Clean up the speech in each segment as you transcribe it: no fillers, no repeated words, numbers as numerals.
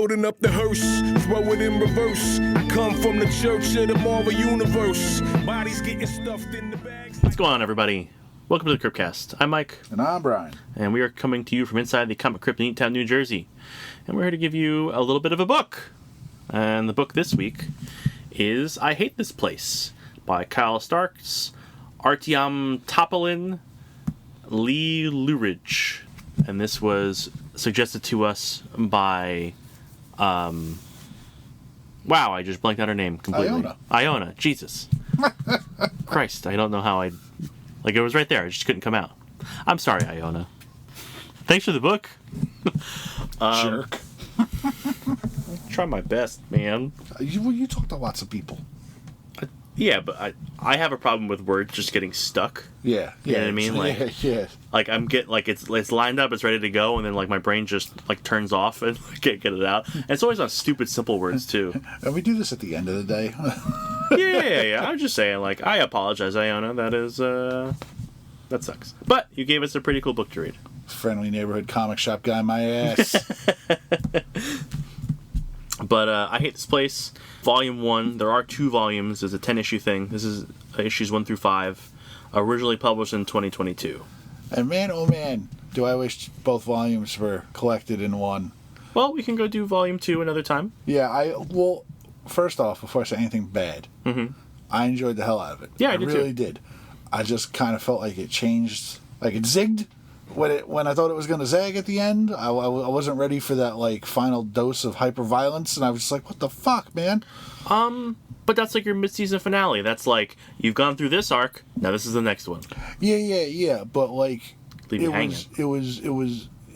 loading up the hearse, throw it in reverse. I come from the church of the Marvel Universe. Bodies getting stuffed in the bags. What's going on, everybody? Welcome to the Cryptcast. I'm Mike. And I'm Brian. And we are coming to you from inside the Comic Crypt in Eatontown, New Jersey. And we're here to give you a little bit of a book. And the book this week is I Hate This Place by Kyle Starks, Artyom Topilin, Loughridge. And this was suggested to us by, wow, I just blanked out her name completely. Iona, Jesus. Christ, I don't know how like, it was right there, it just couldn't come out. I'm sorry, Iona. Thanks for the book. Jerk. Try my best, man. You talk to lots of people. Yeah, but I have a problem with words just getting stuck. Yeah. You know what I mean? Like, yeah. Like it's lined up, it's ready to go, and then like my brain just like turns off and can't get it out. And it's always on stupid, simple words too. And we do this at the end of the day. Yeah. I'm just saying, like, I apologize, Iona. That sucks. But you gave us a pretty cool book to read. Friendly neighborhood comic shop guy, my ass. But I Hate This Place, Volume 1. There are 2 volumes. There's a 10-issue thing. This is issues 1 through 5. Originally published in 2022. And man, oh man, do I wish both volumes were collected in one. Well, we can go do Volume 2 another time. Yeah, well, first off, before I say anything bad, I enjoyed the hell out of it. Yeah, I really did. I just kind of felt like it changed, like it zigged. When I thought it was going to zag at the end, I wasn't ready for that like final dose of hyper-violence, and I was just like, what the fuck, man? But that's like your mid-season finale. That's like, you've gone through this arc, now this is the next one. Yeah, but like, Leave you hanging. It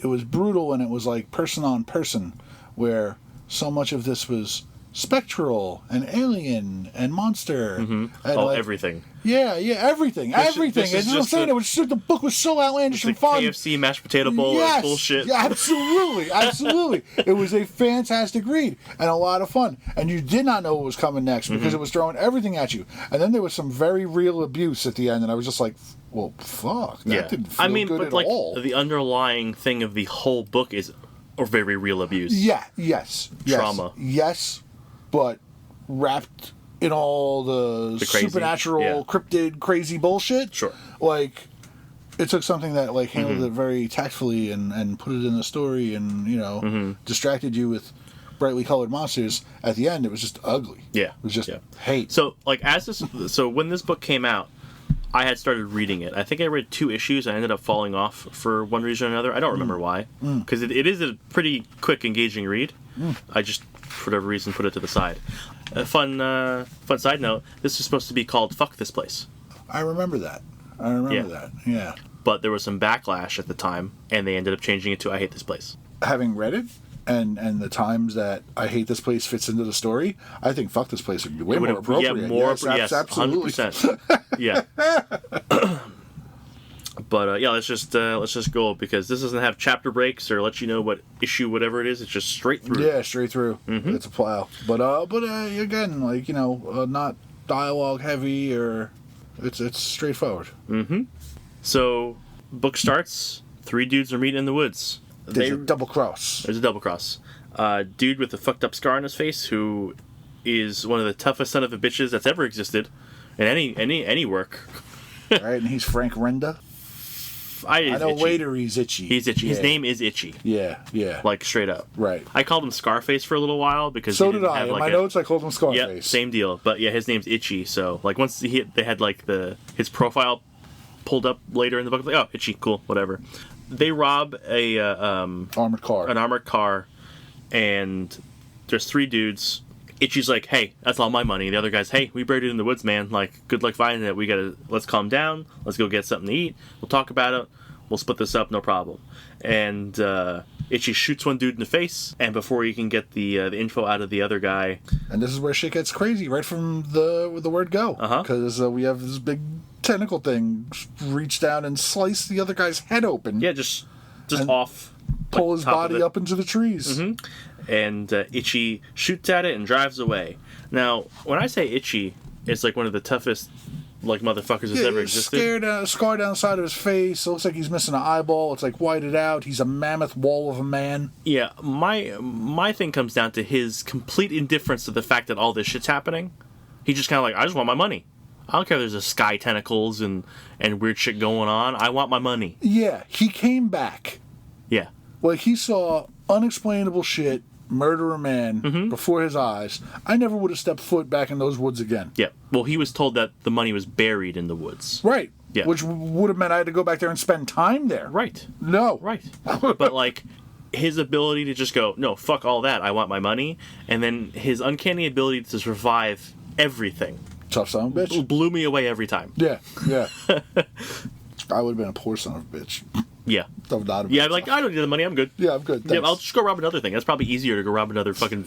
was brutal, and it was like person on person, where so much of this was spectral and alien and monster. And like, everything. Yeah, everything. Everything. That's what I'm saying. The book was so outlandish and fun. KFC mashed potato bowl bullshit. Yeah, absolutely. It was a fantastic read and a lot of fun. And you did not know what was coming next because it was throwing everything at you. And then there was some very real abuse at the end, and I was just like, well, fuck. That didn't feel good at all. The underlying thing of the whole book is a very real abuse. Yeah, yes. Trauma. Yes, but wrapped in all the crazy, supernatural, cryptid, crazy bullshit. Sure. Like, it took something that like handled it very tactfully and put it in the story and, distracted you with brightly colored monsters. At the end, it was just ugly. Yeah. It was just hate. So, like, when this book came out, I had started reading it. I think I read 2 issues. I ended up falling off for one reason or another. I don't remember why. Because it is a pretty quick, engaging read. I just, for whatever reason, put it to the side. A fun side note, this is supposed to be called Fuck This Place. I remember that. Yeah. But there was some backlash at the time, and they ended up changing it to I Hate This Place. Having read it, and the times that I Hate This Place fits into the story, I think Fuck This Place would be way more appropriate. Yes, absolutely. 100%. Yeah. But let's just go, because this doesn't have chapter breaks or let you know what issue, whatever it is. It's just straight through. Yeah, straight through. It's a plow. But again, like, not dialogue heavy, or it's straightforward. So, book starts. 3 dudes are meeting in the woods. There's a double cross. Dude with a fucked up scar on his face, who is one of the toughest son of a bitches that's ever existed in any work. Right, and he's Frank Renda. I know itchy. later he's Itchy. He's Itchy. Yeah. His name is Itchy. Yeah. Like, straight up. Right. I called him Scarface for a little while because so did I. In my notes, I called him Scarface. Yeah, same deal. But yeah, his name's Itchy. So like once they had like his profile pulled up later in the book, like, oh, Itchy, cool, whatever. They rob an armored car, and there's 3 dudes. Itchy's like, hey, that's all my money. The other guy's, hey, we buried it in the woods, man. Like, good luck finding it. Let's calm down. Let's go get something to eat. We'll talk about it. We'll split this up, no problem. And Itchy shoots one dude in the face, and before he can get the info out of the other guy. And this is where shit gets crazy, right from the word go. Because we have this big tentacle thing reach down and slice the other guy's head open. Yeah, just off. Pull his body up into the trees. And Itchy shoots at it and drives away. Now, when I say Itchy, it's like one of the toughest like motherfuckers has ever existed. Scar down the side of his face. It looks like he's missing an eyeball. It's like whited out. He's a mammoth wall of a man. Yeah, my thing comes down to his complete indifference to the fact that all this shit's happening. He just kind of like, I just want my money. I don't care if there's a sky tentacles and weird shit going on. I want my money. Yeah, he came back. Yeah. Like, he saw unexplainable shit murder a man before his eyes. I never would have stepped foot back in those woods again. Yeah. Well, he was told that the money was buried in the woods. Right. Yeah. Which would have meant I had to go back there and spend time there. Right. No. Right. But, like, his ability to just go, no, fuck all that, I want my money, and then his uncanny ability to survive everything. Tough son of a bitch. Blew me away every time. Yeah. I would have been a poor son of a bitch. Yeah. Yeah, like, I don't need the money, I'm good. Yeah, I'm good. Thanks. Yeah, I'll just go rob another thing. That's probably easier to go rob another fucking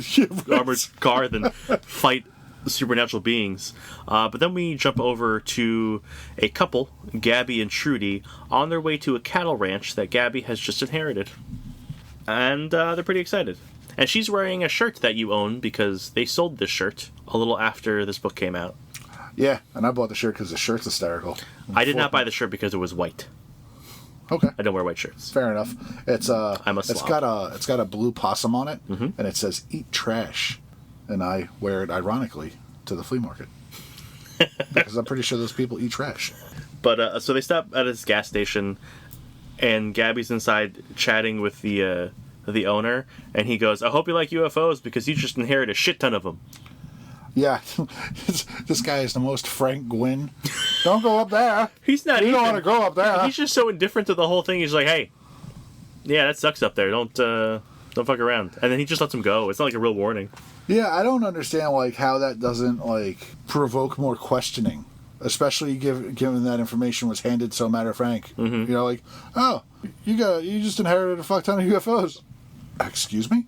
armored car than fight supernatural beings. But then we jump over to a couple, Gabby and Trudy, on their way to a cattle ranch that Gabby has just inherited. And they're pretty excited. And she's wearing a shirt that you own because they sold this shirt a little after this book came out. Yeah, and I bought the shirt because the shirt's hysterical. I did not buy the shirt because it was white. Okay. I don't wear white shirts. Fair enough. I'm a slob. It's got a blue possum on it, and it says "Eat trash," and I wear it ironically to the flea market because I'm pretty sure those people eat trash. But so they stop at this gas station, and Gabby's inside chatting with the owner, and he goes, "I hope you like UFOs because you just inherit a shit ton of them." Yeah, this guy is the most Frank Gwynn. Don't go up there. He's not. You don't want to go up there. He's just so indifferent to the whole thing. He's like, "Hey, yeah, that sucks up there. Don't fuck around." And then he just lets him go. It's not like a real warning. Yeah, I don't understand like how that doesn't like provoke more questioning, especially given that information was handed so matter of fact. You know, like, oh, you just inherited a fuck ton of UFOs. Excuse me.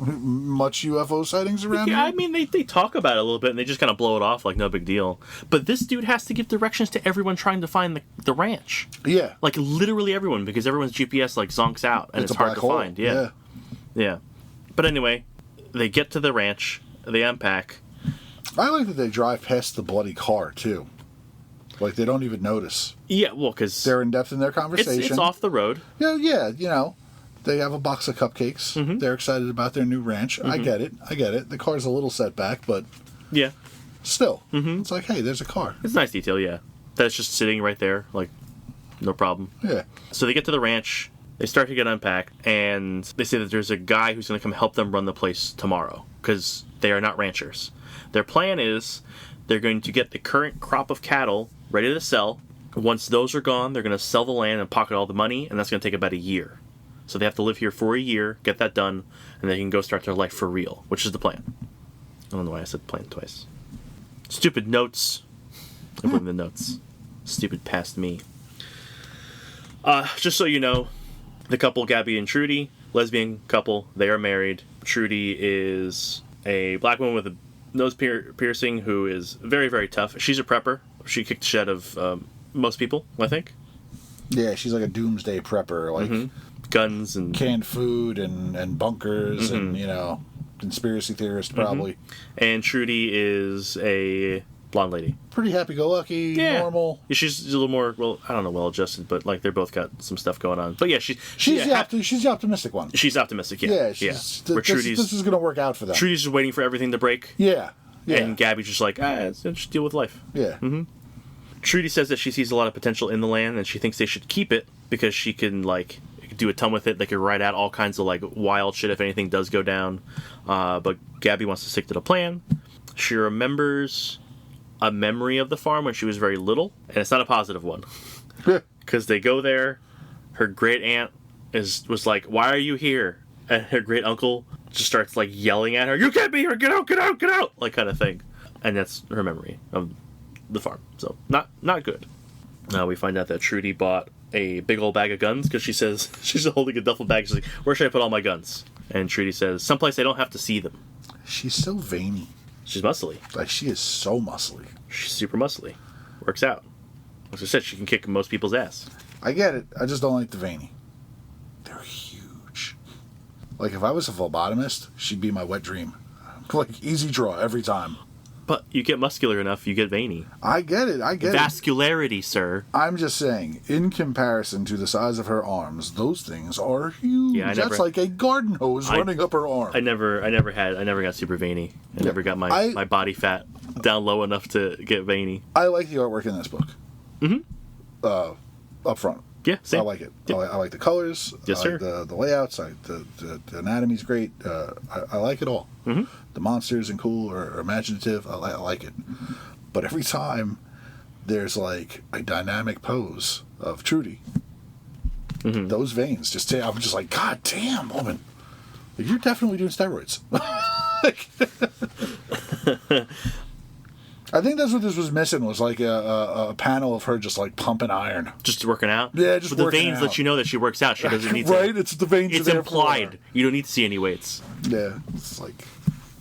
Much UFO sightings around here? I mean, they talk about it a little bit, and they just kind of blow it off like no big deal. But this dude has to give directions to everyone trying to find the ranch. Yeah. Like, literally everyone, because everyone's GPS, like, zonks out, and it's hard to find. Yeah. But anyway, they get to the ranch, they unpack. I like that they drive past the bloody car, too. Like, they don't even notice. Yeah, well, because... they're in depth in their conversation. It's off the road. Yeah, you know. They have a box of cupcakes. They're excited about their new ranch. I get it. The car's a little setback, but yeah, still, it's like, hey, there's a car. It's a nice detail, yeah. That's just sitting right there, like, no problem. Yeah. So they get to the ranch. They start to get unpacked, and they say that there's a guy who's going to come help them run the place tomorrow because they are not ranchers. Their plan is they're going to get the current crop of cattle ready to sell. Once those are gone, they're going to sell the land and pocket all the money, and that's going to take about a year. So they have to live here for a year, get that done, and they can go start their life for real, which is the plan. I don't know why I said plan twice. Stupid notes. I blame the notes. Stupid past me. Just so you know, the couple, Gabby and Trudy, lesbian couple, they are married. Trudy is a black woman with a nose piercing who is very, very tough. She's a prepper. She kicked the shit of most people, I think. Yeah, she's like a doomsday prepper, like... guns and canned food and bunkers and, you know, conspiracy theorist probably. And Trudy is a blonde lady. Pretty happy-go-lucky, normal. Yeah, she's a little more, well, I don't know, well-adjusted, but, like, they're both got some stuff going on. But, yeah, she's the optimistic one. She's optimistic, yeah. This is going to work out for them. Trudy's just waiting for everything to break. Yeah. And Gabby's just like, just deal with life. Yeah. Trudy says that she sees a lot of potential in the land, and she thinks they should keep it because she can, like... do a ton with it. They could write out all kinds of like wild shit if anything does go down. But Gabby wants to stick to the plan. She remembers a memory of the farm when she was very little, and it's not a positive one. Because they go there, her great aunt was like, "Why are you here?" And her great uncle just starts like yelling at her, "You can't be here! Get out! Get out! Get out!" Like kind of thing. And that's her memory of the farm. So not good. Now we find out that Trudy bought a big old bag of guns because she says she's holding a duffel bag. She's like, "Where should I put all my guns?" And Trudy says, "Someplace I don't have to see them." She's so veiny. She's muscly. Like, she is so muscly. She's super muscly. Works out. As I said, she can kick most people's ass. I get it. I just don't like the veiny. They're huge. Like, if I was a phlebotomist, she'd be my wet dream. Like, easy draw every time. But you get muscular enough, you get veiny. I get it. Vascularity, sir. I'm just saying, in comparison to the size of her arms, those things are huge. Yeah, That's like a garden hose running up her arm. I never got super veiny. I never got my body fat down low enough to get veiny. I like the artwork in this book. Up front. Yeah, same. I like it. Yep. I like the colors. Yes, I like sir. the layouts. The anatomy's great. I like it all. Mm-hmm. The monsters and cool or imaginative. I like it. But every time there's like a dynamic pose of Trudy, those veins just I'm just like, God damn, woman, you're definitely doing steroids. I think that's what this was missing, was like a panel of her just like pumping iron. Just working out? Yeah, just but working the veins out. let you know that she works out. She doesn't need to. Right? It's the veins. It's implied. You don't need to see any weights. Yeah, it's like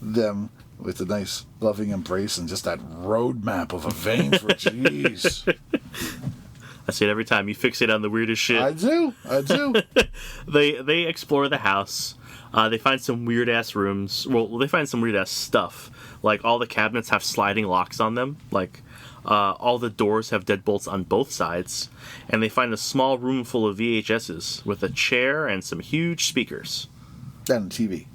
them with a nice loving embrace and just that roadmap of a vein for jeez. I say it every time. You fixate on the weirdest shit. I do. They explore the house. They find some weird ass rooms. Well, they find some weird ass stuff. Like all the cabinets have sliding locks on them. Like all the doors have deadbolts on both sides. And they find a small room full of VHSs with a chair and some huge speakers. And a TV.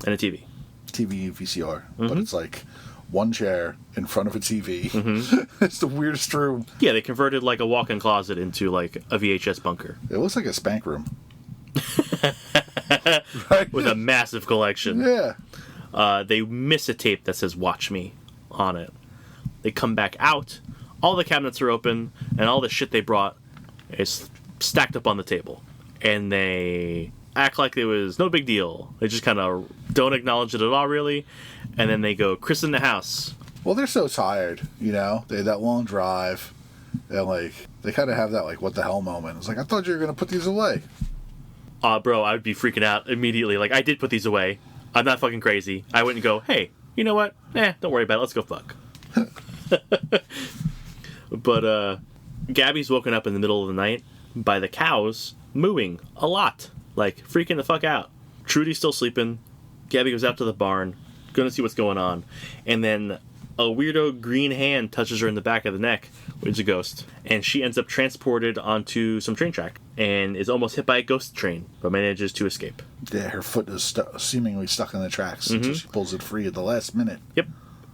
And a TV. TV VCR. But it's like one chair in front of a TV. It's the weirdest room. Yeah, they converted like a walk-in closet into like a VHS bunker. It looks like a spank room. Right? With a massive collection. Yeah. They miss a tape that says "Watch Me" on it. They come back out. All the cabinets are open, and all the shit they brought is stacked up on the table. And they act like it was no big deal. They just kind of don't acknowledge it at all, really. And then they go christen the house. Well, they're so tired, you know? They had that long drive. And, like, they kind of have that, like, what the hell moment. It's like, I thought you were going to put these away. Bro, I would be freaking out immediately. Like, I did put these away. I'm not fucking crazy. I wouldn't go, hey, you know what? Don't worry about it. Let's go fuck. But Gabby's woken up in the middle of the night by the cows mooing a lot. Like, freaking the fuck out. Trudy's still sleeping. Gabby goes out to the barn, gonna see what's going on. And then a weirdo green hand touches her in the back of the neck, which is a ghost. And she ends up transported onto some train track and is almost hit by a ghost train, but manages to escape. Yeah, her foot is seemingly stuck in the tracks until she pulls it free at the last minute. Yep.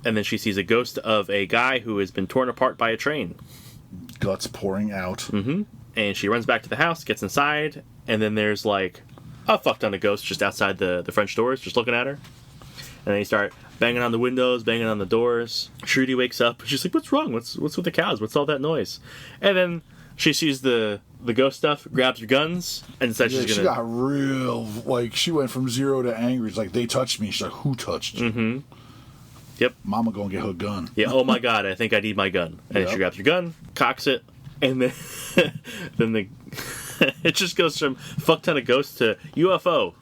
And then she sees a ghost of a guy who has been torn apart by a train. Guts pouring out. And she runs back to the house, gets inside, and then there's like a fuck ton of ghosts just outside the French doors, just looking at her. And they start banging on the windows, banging on the doors. Trudy wakes up. She's like, what's wrong? What's with the cows? What's all that noise? And then she sees the ghost stuff, grabs her guns, and decides she's gonna... She got real... Like, she went from 0 to angry. It's like, they touched me. She's like, who touched you? Yep. Mama gonna get her gun. Yeah, oh my god, I think I need my gun. And then she grabs her gun, cocks it, and then... then it just goes from fuck ton of ghosts to UFO.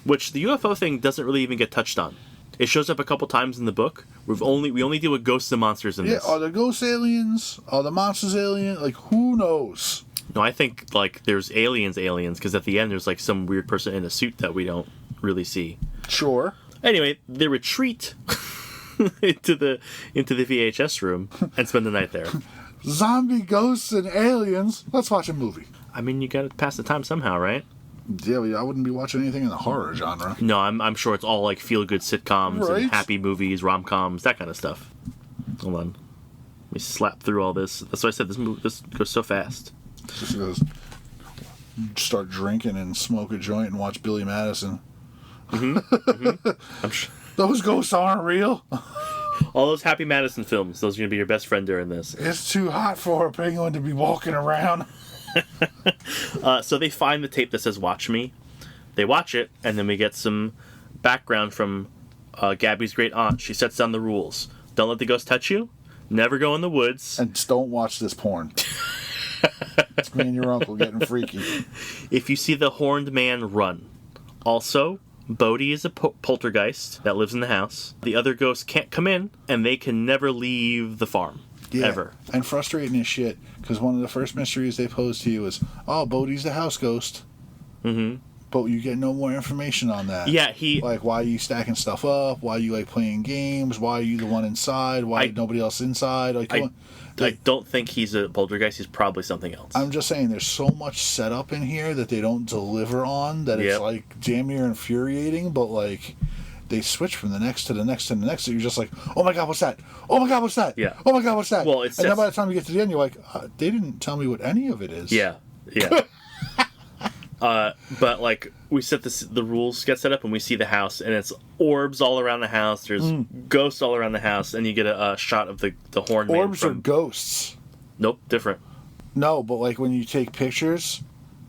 Which the UFO thing doesn't really even get touched on. It shows up a couple times in the book. We only deal with ghosts and monsters in this. Yeah, are the ghosts aliens? Are the monsters alien? Like, who knows? No, I think, like, there's aliens, because at the end there's, like, some weird person in a suit that we don't really see. Sure. Anyway, they retreat into the VHS room and spend the night there. Zombie ghosts and aliens. Let's watch a movie. I mean, you gotta pass the time somehow, right? Yeah, I wouldn't be watching anything in the horror genre. No, I'm sure it's all, like, feel-good sitcoms and happy movies, rom-coms, that kind of stuff. Hold on. Let me slap through all this. That's why I said this goes so fast. Just goes, start drinking and smoke a joint and watch Billy Madison. I'm sure. Those ghosts aren't real. All those Happy Madison films, those are going to be your best friend during this. It's too hot for a penguin to be walking around. So they find the tape that says "Watch Me." They watch it, and then we get some background from Gabby's great aunt. She sets down the rules: don't let the ghost touch you, never go in the woods, and don't watch this porn. It's me and your uncle getting freaky. If you see the horned man, run. Also, Bodhi is a poltergeist that lives in the house. The other ghosts can't come in, and they can never leave the farm. Yeah, ever. And frustrating as shit, because one of the first mysteries they posed to you is, oh, Bodhi's the house ghost. But you get no more information on that. Yeah, like, why are you stacking stuff up? Why are you like playing games? Why are you the one inside? Why nobody else inside? Like, I don't think he's a poltergeist. He's probably something else. I'm just saying, there's so much setup in here that they don't deliver on that it's like damn near infuriating. But like, they switch from the next to the next to the next. So you're just like, oh my god, what's that? Oh my god, what's that? Yeah. Oh my god, what's that? Well, and then by the time you get to the end, you're like, they didn't tell me what any of it is. Yeah. But like, we set the rules get set up, and we see the house, and it's orbs all around the house. There's ghosts all around the house, and you get a shot of the horn man. Orbs are ghosts. Nope, different. No, but like when you take pictures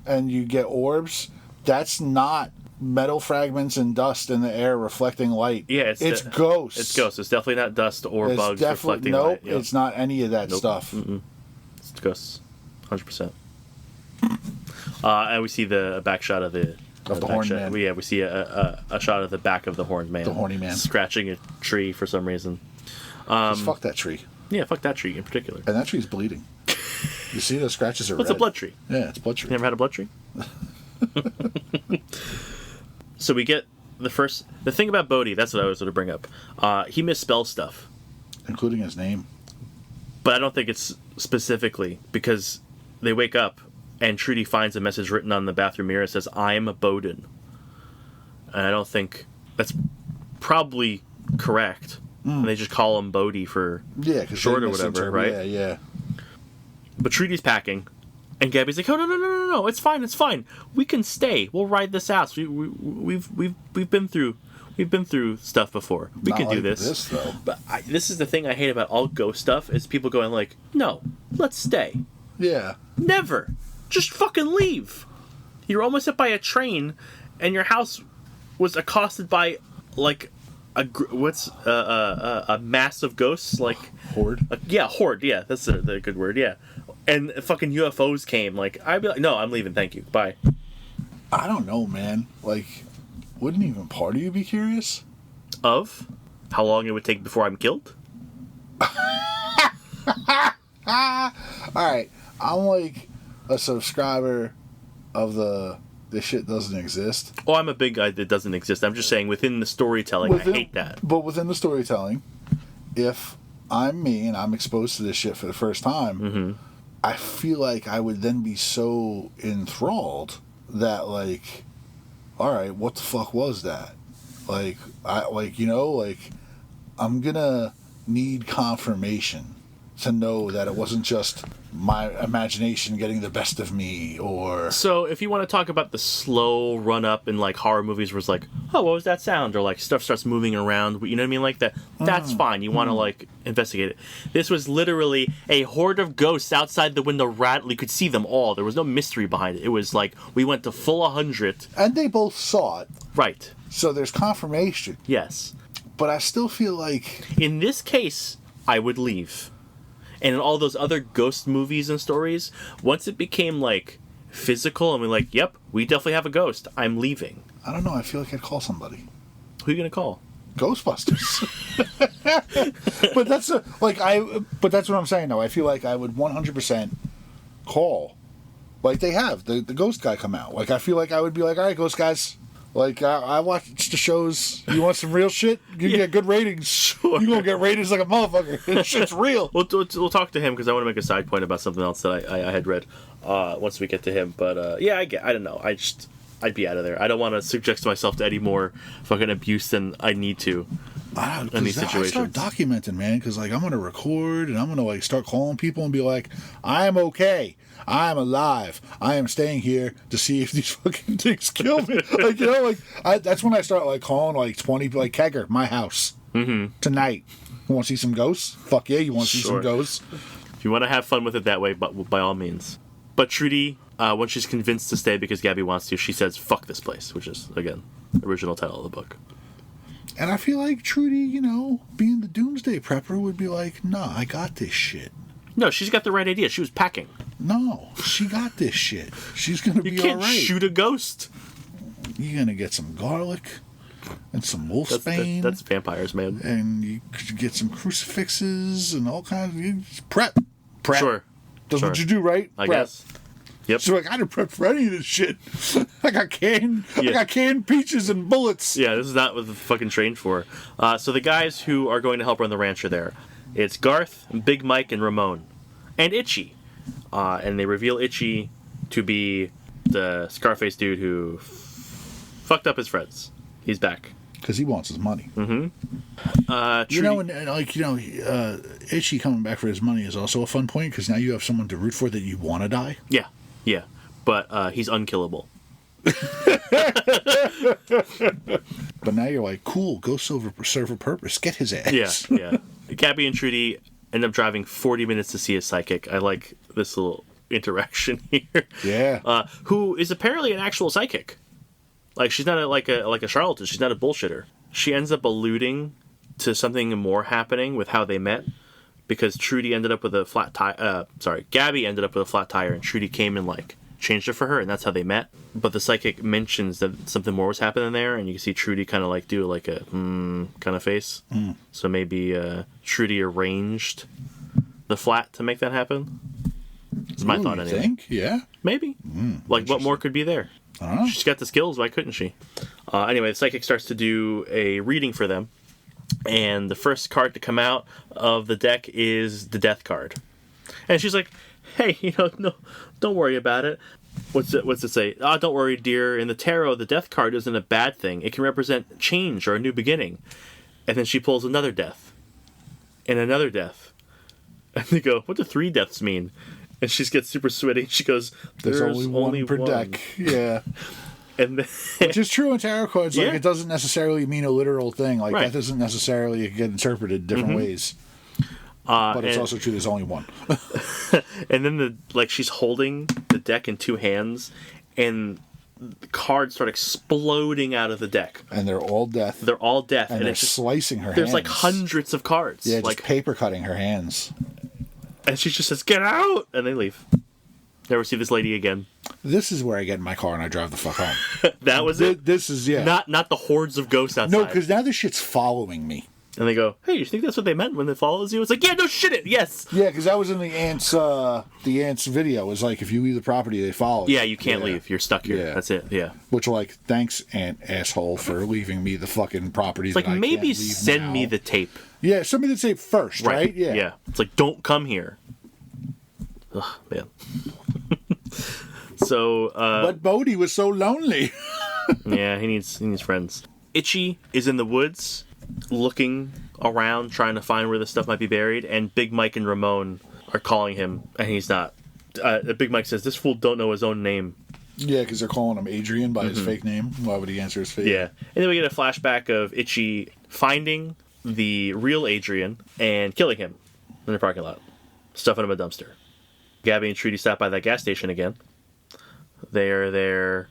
and you get orbs, that's not metal fragments and dust in the air reflecting light. Yeah, it's ghosts. It's ghosts. It's definitely not dust or bugs reflecting light. Nope, it's not any of that stuff. It's ghosts, 100%. And we see the back shot of the horned man. We see a shot of the back of the horned man. The horny man. Scratching a tree for some reason. Just fuck that tree. Yeah, fuck that tree in particular. And that tree's bleeding. You see those scratches are red. It's a blood tree. Yeah, it's a blood tree. You never had a blood tree? So we get the thing about Bodhi, that's what I was going to bring up. He misspells stuff. Including his name. But I don't think it's specifically, because they wake up and Trudy finds a message written on the bathroom mirror that says, I'm Bowden. And I don't think that's probably correct. And they just call him Bodhi for short or whatever, right? Yeah. But Trudy's packing, and Gabby's like, "Oh no! It's fine. We can stay. We'll ride this out. We've been through stuff before. We can do this." Though. But this is the thing I hate about all ghost stuff is people going like, "No, let's stay." Yeah. Never. Just fucking leave. You're almost hit by a train, and your house was accosted by like a mass of ghosts, like horde. Horde. Yeah, that's the good word. Yeah, and fucking UFOs came. Like, I'd be like, no, I'm leaving. Thank you. Bye. I don't know, man. Like, wouldn't even part of you be curious? Of how long it would take before I'm killed? All right, I'm like a subscriber of this shit doesn't exist. Oh, I'm a big guy that doesn't exist. I'm just saying within the storytelling, I hate that. But within the storytelling, if I'm me and I'm exposed to this shit for the first time, I feel like I would then be so enthralled that, like, all right, what the fuck was that? Like, I'm gonna need confirmation to know that it wasn't just my imagination getting the best of me, or... So, if you want to talk about the slow run-up in, like, horror movies where it's like, oh, what was that sound? Or, like, stuff starts moving around, you know what I mean? Like that. That's fine. You want to, like, investigate it. This was literally a horde of ghosts outside the window rattling. You could see them all. There was no mystery behind it. It was like, we went to full 100. And they both saw it. Right. So there's confirmation. Yes. But I still feel like... In this case, I would leave. And in all those other ghost movies and stories, once it became, like, physical, and we're like, yep, we definitely have a ghost, I'm leaving. I don't know, I feel like I'd call somebody. Who are you going to call? Ghostbusters. But that's what I'm saying, though. I feel like I would 100% call. Like, they have, the ghost guy come out. Like, I feel like I would be like, all right, ghost guys. Like, I watch the shows. You want some real shit? You get good ratings. Sure. You're going to get ratings like a motherfucker. This shit's real. We'll talk to him, because I want to make a side point about something else that I had read once we get to him. But, yeah, I don't know. I'd be out of there. I don't want to subject myself to any more fucking abuse than I need to in these situations. I start documenting, man, because, like, I'm going to record, and I'm going to, like, start calling people and be like, I'm okay. I am alive. I am staying here to see if these fucking things kill me. Like, you know, like, that's when I start, like, calling, like, 20, like, Kegger, my house. Tonight. You want to see some ghosts? Fuck yeah, you want to see some ghosts? If you want to have fun with it that way, but by all means. But Trudy, when she's convinced to stay because Gabby wants to, she says, fuck this place, which is, again, the original title of the book. And I feel like Trudy, you know, being the doomsday prepper, would be like, nah, I got this shit. No, she's got the right idea. She was packing. No, she got this shit. She's going to be all right. You can't shoot a ghost. You're going to get some garlic and some wolfsbane. That's vampires, man. And you could get some crucifixes and all kinds of... Prep. Sure. That's what you do, right? I guess. Yep. She's like, I didn't prep for any of this shit. I got canned peaches and bullets. Yeah, this is not what the fucking trained for. So the guys who are going to help run the ranch are there. It's Garth, Big Mike, and Ramon. And Itchy. And they reveal Itchy to be the Scarface dude who fucked up his friends. He's back. Because he wants his money. Mm-hmm. Itchy coming back for his money is also a fun point, because now you have someone to root for that you want to die. Yeah. But he's unkillable. But now you're like, cool, go serve a purpose. Get his ass. Yeah. Gabby and Trudy end up driving 40 minutes to see a psychic. I like this little interaction here. Yeah. Who is apparently an actual psychic. Like, she's not like a charlatan. She's not a bullshitter. She ends up alluding to something more happening with how they met, because Trudy ended up with a flat tire. Gabby ended up with a flat tire, and Trudy came and like changed it for her, and that's how they met. But the psychic mentions that something more was happening there, and you can see Trudy kind of like do like a kind of face. So maybe Trudy arranged the flat to make that happen. That's my thought anyway. Think? Yeah. Maybe. Like, what more could be there? I don't know. She's got the skills. Why couldn't she? Anyway, the psychic starts to do a reading for them, and the first card to come out of the deck is the death card. And she's like, "Hey, no, don't worry about it." What's it say? Don't worry, dear. In the tarot, the death card isn't a bad thing. It can represent change or a new beginning. And then she pulls another death, and another death, and they go, "What do 3 deaths mean?" And she gets super sweaty. She goes, "There's only one per deck." Yeah. And then, which is true in tarot cards. Like, it doesn't necessarily mean a literal thing. Like, right. That doesn't necessarily get interpreted different ways. But it's also true there's only one. And then she's holding the deck in 2 hands, and the cards start exploding out of the deck. And they're all death. And they're slicing her hands. There's like hundreds of cards. Yeah, like just paper cutting her hands. And she just says, "Get out!" And they leave. Never see this lady again. This is where I get in my car and I drive the fuck home. That was it? This is, yeah. Not the hordes of ghosts outside. No, because now this shit's following me. And they go, "Hey, you think that's what they meant when it follows you?" It's like, yeah, no shit it, yes. Yeah, because that was in the ants video. It was like, if you leave the property, they follow you. Yeah, you can't leave. You're stuck here. Yeah. That's it, yeah. Which, like, thanks, ant asshole, for leaving me the fucking property. It's like, maybe send me the tape. Yeah, send me the tape first, right? Yeah. It's like, don't come here. Ugh, man. So, but Bodhi was so lonely. Yeah, he needs friends. Itchy is in the woods, looking around, trying to find where the stuff might be buried, and Big Mike and Ramon are calling him, and he's not. Big Mike says, "This fool don't know his own name." Yeah, because they're calling him Adrian by his fake name. Why would he answer his fake? Yeah. And then we get a flashback of Itchy finding the real Adrian and killing him in the parking lot, stuffing him in a dumpster. Gabby and Trudy stop by that gas station again. They're there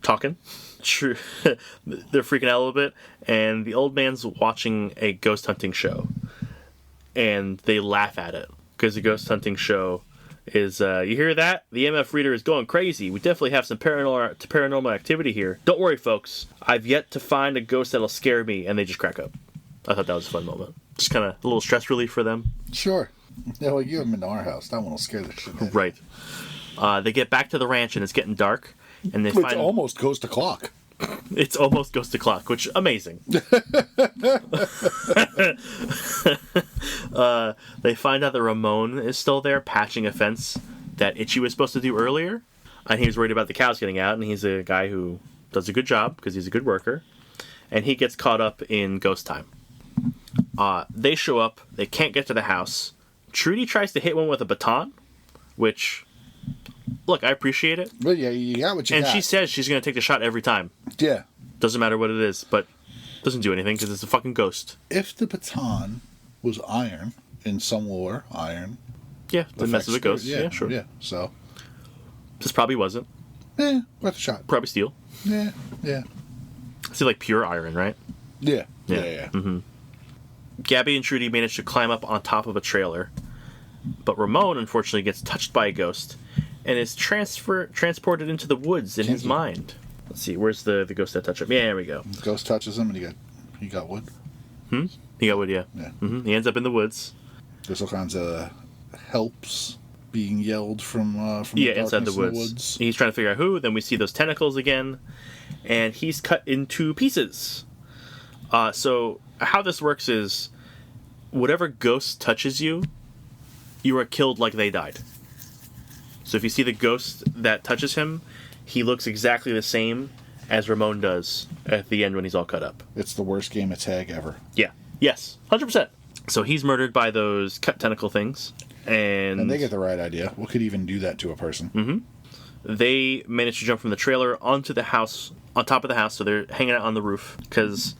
talking. They're freaking out a little bit, and the old man's watching a ghost hunting show, and they laugh at it because the ghost hunting show is you hear that? The MF reader is going crazy. We definitely have some paranormal activity here. Don't worry, folks. I've yet to find a ghost that'll scare me. And they just crack up. I thought that was a fun moment. Just kind of a little stress relief for them. Sure. Yeah, well, you haven't been to our house. That one will scare the shit out of you. Right. They get back to the ranch, and it's getting dark. And they find... almost Ghost o'clock. It's almost Ghost o'clock, which amazing. They find out that Ramon is still there patching a fence that Itchy was supposed to do earlier, and he was worried about the cows getting out, and he's a guy who does a good job because he's a good worker, and he gets caught up in ghost time. They show up, they can't get to the house. Trudy tries to hit one with a baton, which... Look, I appreciate it. But yeah, you got what you got. And she says she's going to take the shot every time. Yeah. Doesn't matter what it is, but doesn't do anything because it's a fucking ghost. If the baton was iron, in some lore, iron... Yeah, the mess of a ghost. Yeah, sure. Yeah, so... This probably wasn't. Worth a shot. Probably steel. Yeah. See, like pure iron, right? Yeah. Mm-hmm. Gabby and Trudy managed to climb up on top of a trailer, but Ramon, unfortunately, gets touched by a ghost and is transported into the woods in his mind. Let's see, where's the ghost that touched him? Yeah, there we go. The ghost touches him, and he got wood. He got wood, yeah. Yeah. Mm-hmm. He ends up in the woods. There's all kinds of helps being yelled from yeah, the inside the woods. He's trying to figure out who. Then we see those tentacles again, and he's cut into pieces. So how this works is, whatever ghost touches you, you are killed like they died. So if you see the ghost that touches him, he looks exactly the same as Ramon does at the end when he's all cut up. It's the worst game of tag ever. Yeah. Yes. 100%. So he's murdered by those cut tentacle things. And they get the right idea. What could even do that to a person? Mm-hmm. They manage to jump from the trailer onto the house, on top of the house, so they're hanging out on the roof. Because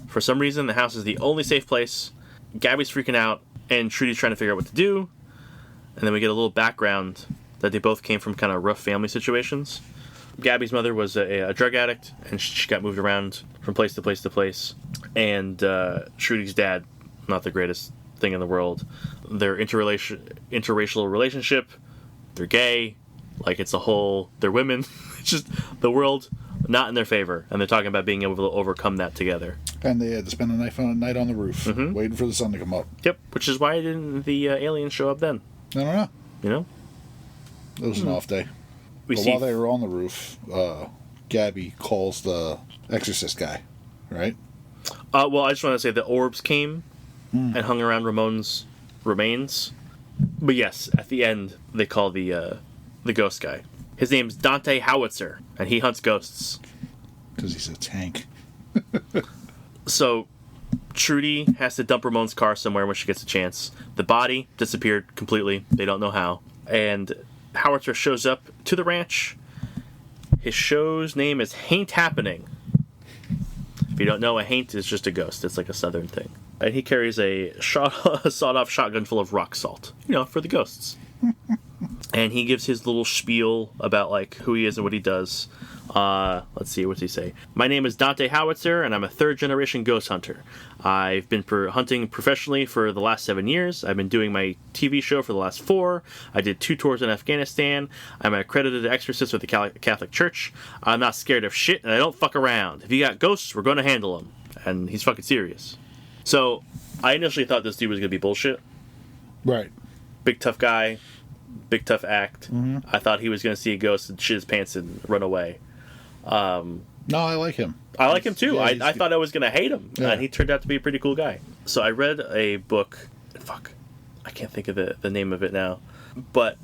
for some reason, the house is the only safe place. Gabby's freaking out, and Trudy's trying to figure out what to do. And then we get a little background that they both came from kind of rough family situations. Gabby's mother was a drug addict, and she got moved around from place to place to place. And Trudy's dad, not the greatest thing in the world. Their interracial relationship, they're gay, like it's a whole, they're women. It's just the world not in their favor, and they're talking about being able to overcome that together. And they had to spend a night on the roof, waiting for the sun to come up. Yep, which is why didn't the aliens show up then? I don't know. You know? It was an off day. While they were on the roof, Gabby calls the exorcist guy, right? Well, I just want to say the orbs came and hung around Ramon's remains. But yes, at the end, they call the ghost guy. His name's Dante Howitzer, and he hunts ghosts. Because he's a tank. So, Trudy has to dump Ramon's car somewhere when she gets a chance. The body disappeared completely. They don't know how. And Howitzer shows up to the ranch. His show's name is Hain't Happening. If you don't know, a haint is just a ghost. It's like a southern thing. And he carries a sawed-off shotgun full of rock salt. You know, for the ghosts. And he gives his little spiel about, like, who he is and what he does. Let's see, what's he say? My name is Dante Howitzer, and I'm a third-generation ghost hunter. I've been hunting professionally for the last 7 years. I've been doing my TV show for the last 4. I did 2 tours in Afghanistan. I'm an accredited exorcist with the Catholic Church. I'm not scared of shit, and I don't fuck around. If you got ghosts, we're going to handle them. And he's fucking serious. So, I initially thought this dude was going to be bullshit. Right. Big tough guy. Big tough act. I thought he was going to see a ghost and shit his pants and run away. No, I like him. I like him too. Yeah, I thought I was going to hate him, and he turned out to be a pretty cool guy. So I read a book. Fuck, I can't think of the name of it now, but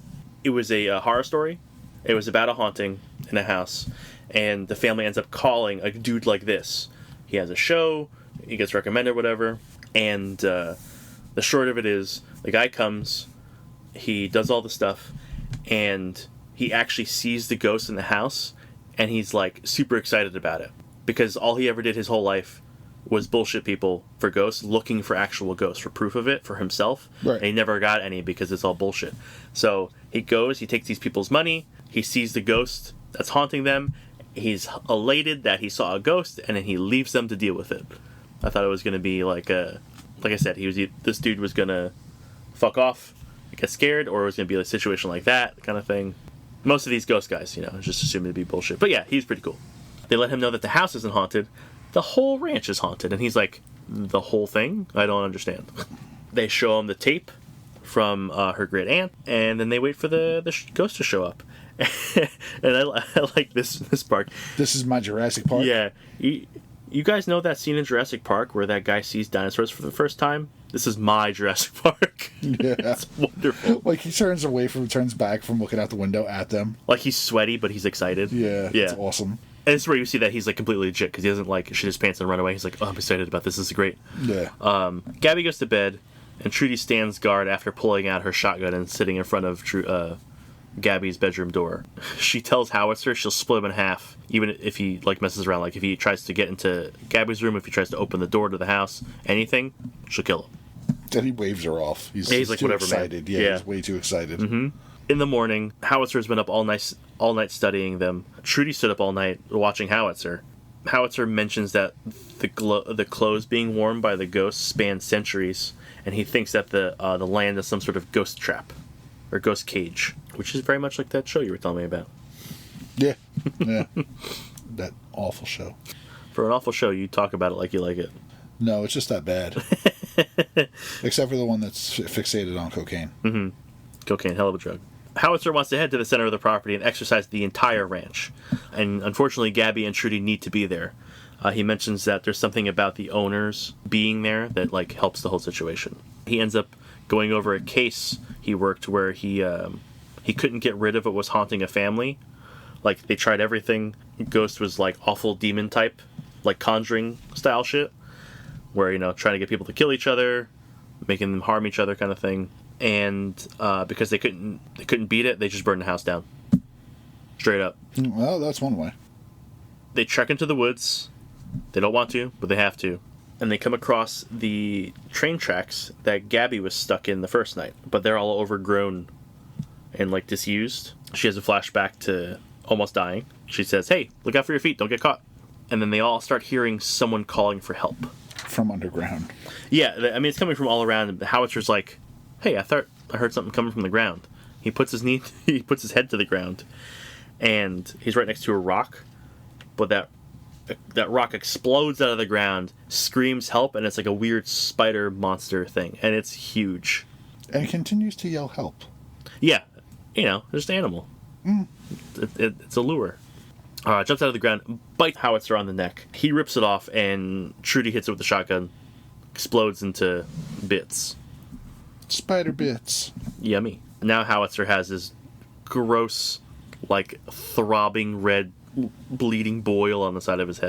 it was a horror story. It was about a haunting in a house, and the family ends up calling a dude like this. He has a show. He gets recommended, whatever. And the short of it is, the guy comes. He does all the stuff, and he actually sees the ghost in the house, and he's like super excited about it because all he ever did his whole life was bullshit people for ghosts, looking for actual ghosts, for proof of it for himself. Right. And he never got any because it's all bullshit. So he goes, he takes these people's money, he sees the ghost that's haunting them, he's elated that he saw a ghost, and then he leaves them to deal with it. I thought it was going to be like I said, this dude was going to fuck off, get scared, or it was going to be a situation like that kind of thing. Most of these ghost guys, you know, just assumed to be bullshit. But yeah, he's pretty cool. They let him know that the house isn't haunted. The whole ranch is haunted. And he's like, the whole thing? I don't understand. They show him the tape from her great aunt, and then they wait for the ghost to show up. And I like this part. This is my Jurassic Park? Yeah. You guys know that scene in Jurassic Park where that guy sees dinosaurs for the first time? This is my Jurassic Park. Yeah. It's wonderful. Like, he turns back from looking out the window at them. Like, he's sweaty, but he's excited. Yeah. It's awesome. And it's where you see that he's, like, completely legit, because he doesn't, like, shit his pants and run away. He's like, oh, I'm excited about this. This is great. Yeah. Gabby goes to bed, and Trudy stands guard after pulling out her shotgun and sitting in front of Gabby's bedroom door. She tells Howitzer she'll split him in half, even if he, like, messes around. Like, if he tries to get into Gabby's room, if he tries to open the door to the house, anything, she'll kill him. Then he waves her off. He's like, too whatever, excited. man. Yeah, he's way too excited. Mm-hmm. In the morning, Howitzer's been up all night studying them. Trudy stood up all night watching Howitzer. Howitzer mentions that the clothes being worn by the ghosts span centuries, and he thinks that the land is some sort of ghost trap or ghost cage, which is very much like that show you were telling me about. Yeah, yeah. That awful show. For an awful show, you talk about it like you like it. No, it's just that bad. Except for the one that's fixated on cocaine. Mm-hmm. Cocaine, hell of a drug. Howitzer wants to head to the center of the property and exercise the entire ranch. And unfortunately, Gabby and Trudy need to be there. He mentions that there's something about the owners being there that, like, helps the whole situation. He ends up going over a case he worked where he couldn't get rid of what was haunting a family. Like, they tried everything. Ghost was, like, awful demon type, like, Conjuring style shit. Where, trying to get people to kill each other, making them harm each other kind of thing. And because they couldn't beat it, they just burned the house down. Straight up. Well, that's one way. They trek into the woods. They don't want to, but they have to. And they come across the train tracks that Gabby was stuck in the first night. But they're all overgrown and, like, disused. She has a flashback to almost dying. She says, "Hey, look out for your feet, don't get caught." And then they all start hearing someone calling for help. From underground. Yeah, I mean, it's coming from all around. The Howitzer's like, "Hey, I thought I heard something coming from the ground." He puts his head to the ground, and he's right next to a rock. But that rock explodes out of the ground, screams help, and it's like a weird spider monster thing, and it's huge. And it continues to yell help. Yeah, just an animal. It's a lure. Jumps out of the ground, bites Howitzer on the neck. He rips it off, and Trudy hits it with a shotgun. Explodes into bits. Spider bits. Yummy. Now Howitzer has this gross, like, throbbing red, bleeding boil on the side of his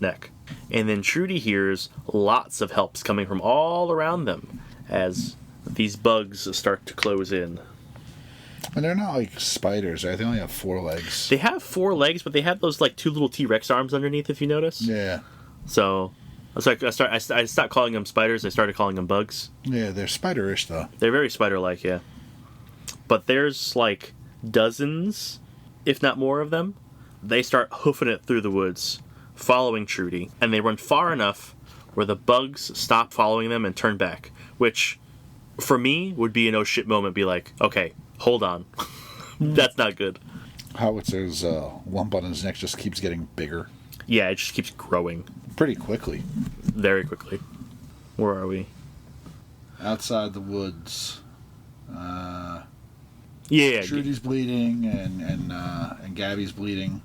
neck. And then Trudy hears lots of helps coming from all around them as these bugs start to close in. And they're not like spiders, right? They only have 4 legs. They have 4 legs, but they have those, like, 2 little T-Rex arms underneath, if you notice. Yeah. So, I stopped calling them spiders. I started calling them bugs. Yeah, they're spiderish, though. They're very spider-like, yeah. But there's, like, dozens, if not more of them. They start hoofing it through the woods, following Trudy, and they run far enough where the bugs stop following them and turn back, which, for me, would be an oh shit moment. Be like, okay, hold on. That's not good. Howitzer's lump on his neck just keeps getting bigger. Yeah, it just keeps growing. Pretty quickly. Very quickly. Where are we? Outside the woods. Yeah. Trudy's bleeding and Gabby's bleeding.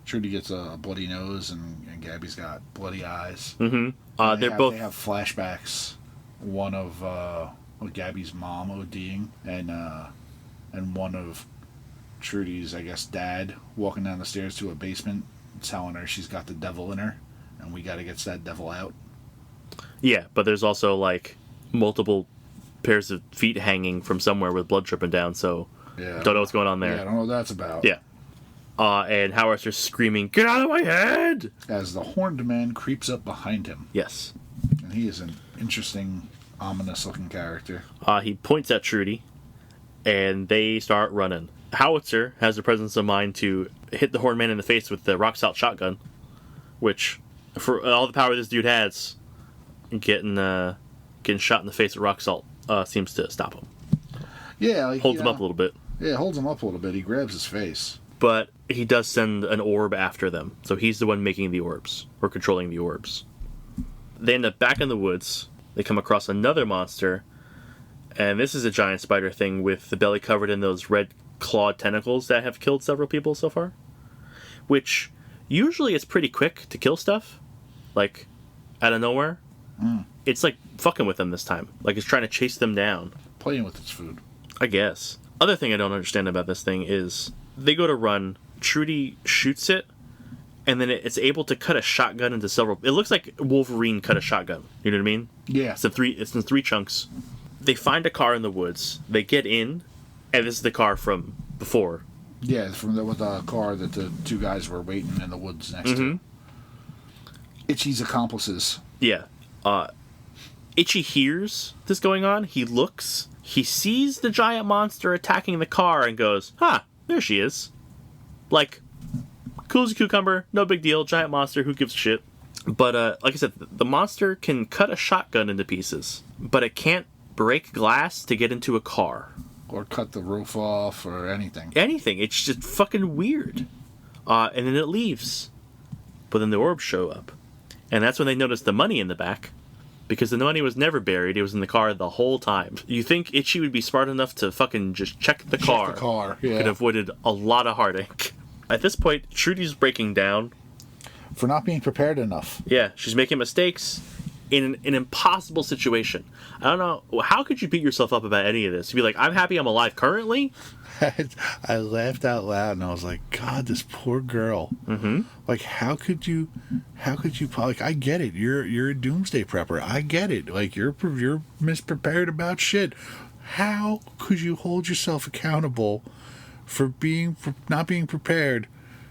Trudy gets a bloody nose and Gabby's got bloody eyes. Mm-hmm. They have flashbacks. One of Gabby's mom ODing and one of Trudy's, I guess, dad walking down the stairs to a basement telling her she's got the devil in her and we got to get that devil out. Yeah, but there's also, like, multiple pairs of feet hanging from somewhere with blood dripping down, so don't know what's going on there. Yeah, I don't know what that's about. Yeah. And Howitzer's screaming, "Get out of my head!" As the horned man creeps up behind him. Yes. And he is an interesting, ominous-looking character. He points at Trudy, and they start running. Howitzer has the presence of mind to hit the horned man in the face with the rock salt shotgun, which, for all the power this dude has, getting shot in the face with rock salt seems to stop him. Yeah, like, holds him up a little bit. Yeah, it holds him up a little bit. He grabs his face. But he does send an orb after them, so he's the one making the orbs, or controlling the orbs. They end up back in the woods. They come across another monster, and this is a giant spider thing with the belly covered in those red clawed tentacles that have killed several people so far. Which, usually it's pretty quick to kill stuff, like, out of nowhere. It's like fucking with them this time. Like, it's trying to chase them down. Playing with its food. I guess. Other thing I don't understand about this thing is they go to run, Trudy shoots it, and then it's able to cut a shotgun into several... It looks like Wolverine cut a shotgun. You know what I mean? Yeah. It's in 3 chunks. They find a car in the woods. They get in, and this is the car from before. Yeah, from the car that the 2 guys were waiting in the woods next to. Itchy's accomplices. Yeah. Itchy hears this going on. He looks. He sees the giant monster attacking the car and goes, there she is. Like, cool as a cucumber, no big deal, giant monster, who gives a shit? But, like I said, the monster can cut a shotgun into pieces, but it can't break glass to get into a car. Or cut the roof off, or anything. Anything. It's just fucking weird. And then it leaves. But then the orbs show up. And that's when they notice the money in the back. because the money was never buried. It was in the car the whole time. You think Itchy would be smart enough to fucking just check the car? Check the car, yeah. Could have avoided a lot of heartache. At this point, Trudy's breaking down. For not being prepared enough. Yeah, she's making mistakes in an impossible situation. I don't know. How could you beat yourself up about any of this? You'd be like, I'm happy I'm alive currently? I laughed out loud and I was like, God, this poor girl. Mm-hmm. Like, how could you, like, I get it. You're a doomsday prepper. I get it. Like, you're misprepared about shit. How could you hold yourself accountable for not being prepared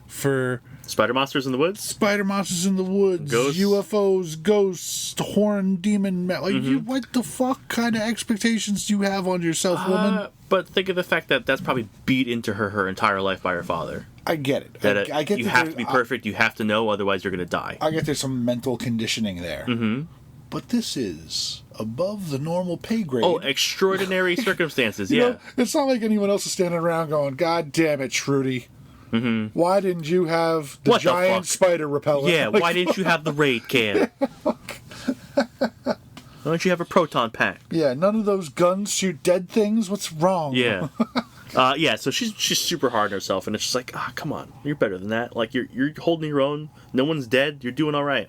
for Spider monsters in the woods? Spider monsters in the woods, ghosts. UFOs, ghosts, horn demon, like what the fuck kind of expectations do you have on yourself, woman? But think of the fact that that's probably beat into her entire life by her father. I get it. That I get you have to be perfect. You have to know, otherwise you're going to die. I get there's some mental conditioning there. Mm-hmm. But this is above the normal pay grade. Oh, extraordinary circumstances, yeah. You know, it's not like anyone else is standing around going, God damn it, Trudy. Mm-hmm. Why didn't you have the giant spider repellent? Yeah, like, why didn't you have the raid can? Why don't you have a proton pack? Yeah, none of those guns shoot dead things. What's wrong? Yeah. Yeah, so she's super hard on herself, and it's just like, come on, you're better than that. Like, you're holding your own. No one's dead. You're doing all right.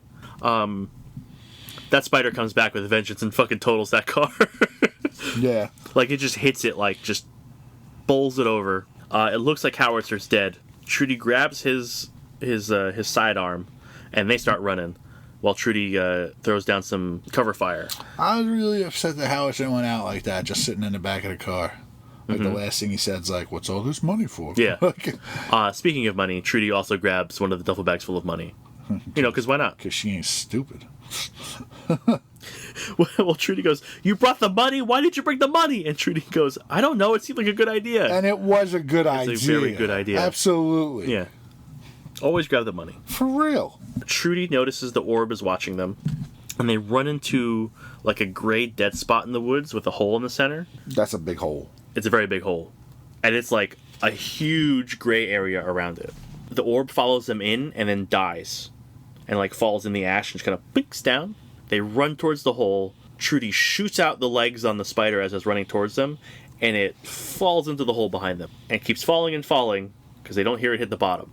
That spider comes back with a vengeance and fucking totals that car. Yeah. Like, it just hits it, like, just bowls it over. It looks like Howitzer's dead. Trudy grabs his sidearm, and they start running, while Trudy throws down some cover fire. I was really upset that Howitzer went out like that, just sitting in the back of the car. Like, the last thing he said's like, what's all this money for? Yeah. Speaking of money, Trudy also grabs one of the duffel bags full of money. You know, because why not? Because she ain't stupid. Well, Trudy goes, you brought the money? Why did you bring the money? And Trudy goes, I don't know. It seemed like a good idea. And it was a good idea. It's a very good idea. Absolutely. Yeah. Always grab the money. For real. Trudy notices the orb is watching them, and they run into, like, a gray dead spot in the woods with a hole in the center. That's a big hole. It's a very big hole. And it's, like, a huge gray area around it. The orb follows them in and then dies. And, like, falls in the ash and just kind of blinks down. They run towards the hole. Trudy shoots out the legs on the spider as it's running towards them, and it falls into the hole behind them. And keeps falling and falling, because they don't hear it hit the bottom.